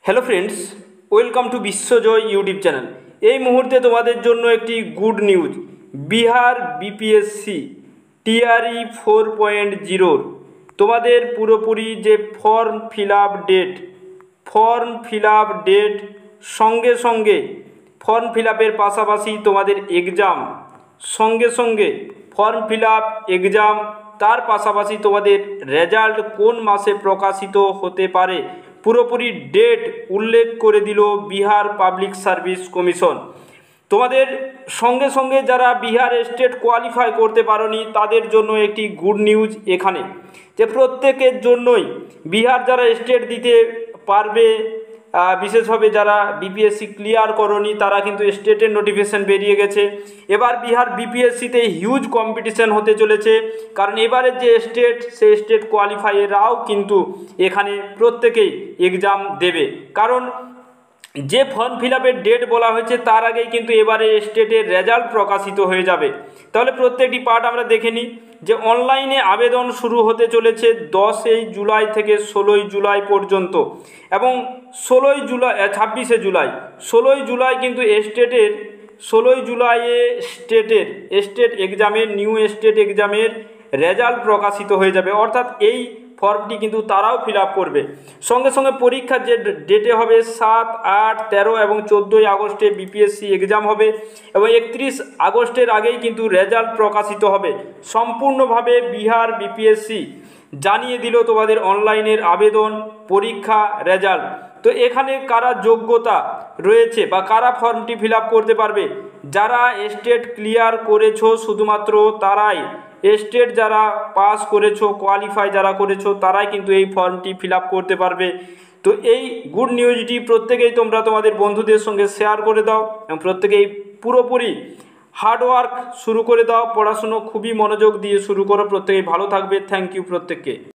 Hello friends, welcome to Bishwajoy YouTube channel. এই মুহূর্তে তোমাদের জন্য একটি good news. Bihar BPSC TRE 4.0 তোমাদের পুরোপুরি যে ফর্ম ফিল আপ ডেট সঙ্গে সঙ্গে ফর্ম ফিল আপের পাশাপাশি তোমাদের এক্সাম, সঙ্গে সঙ্গে ফর্ম ফিল আপ এক্সাম, তার পাশাপাশি তোমাদের রেজাল্ট কোন মাসে প্রকাশিত হতে পারে পুরোপুরি ডেট উল্লেখ করে দিল বিহার পাবলিক সার্ভিস কমিশন। তোমাদের সঙ্গে সঙ্গে যারা বিহার স্টেট কোয়ালিফাই করতে পারোনি তাদের জন্য একটি গুড নিউজ এখানে, যে প্রত্যেকের জন্যই বিহার যারা স্টেট দিতে পারবে, বিশেষভাবে যারা বিপিএসসি ক্লিয়ার করনি তারা কিন্তু স্টেটের নোটিফিকেশন বেরিয়ে গেছে। এবার বিহার বিপিএসসিতে হিউজ কম্পিটিশন হতে চলেছে, কারণ এবারের যে স্টেট সেই স্টেট কোয়ালিফায়াররাও কিন্তু এখানে প্রত্যেকেই এক্সাম দেবে, কারণ যে ফর্ম ফিল আপের ডেট বলা হয়েছে তার আগেই কিন্তু এবারে স্টেটের রেজাল্ট প্রকাশিত হয়ে যাবে। তাহলে প্রত্যেকটি পার্ট আমরা দেখে নিই। যে অনলাইনে আবেদন শুরু হতে চলেছে 10 জুলাই থেকে 16 জুলাই পর্যন্ত, এবং 26 জুলাই কিন্তু স্টেট এক্সামের নিউ স্টেট এক্সামের রেজাল্ট প্রকাশিত হয়ে যাবে, অর্থাৎ এই ফর্মটি কিন্তু তারাও ফিল আপ করবে। সঙ্গে সঙ্গে পরীক্ষার যে ডেটে হবে 7, 8, 13 এবং 14 আগস্টে বিপিএসসি এক্সাম হবে, এবং 31 আগস্টের আগেই কিন্তু রেজাল্ট প্রকাশিত হবে। সম্পূর্ণভাবে বিহার বিপিএসসি জানিয়ে দিল তোমাদের অনলাইনের আবেদন, পরীক্ষা, রেজাল্ট। তো এখানে কারা যোগ্যতা রয়েছে বা কারা ফর্মটি ফিল আপ করতে পারবে, যারা স্টেট ক্লিয়ার করেছো শুধুমাত্র তারাই, স্টেট যারা পাস করেছো, কোয়ালিফাই যারা করেছো তারাই কিন্তু এই ফর্মটি ফিল আপ করতে পারবে। তো এই গুড নিউজটি প্রত্যেকেই তোমরা তোমাদের বন্ধুদের সঙ্গে শেয়ার করে দাও, এবং প্রত্যেকেই পুরোপুরি হার্ডওয়ার্ক শুরু করে দাও। পড়াশুনো খুবই মনোযোগ দিয়ে শুরু করো, প্রত্যেকেই ভালো থাকবে। থ্যাংক ইউ প্রত্যেককে।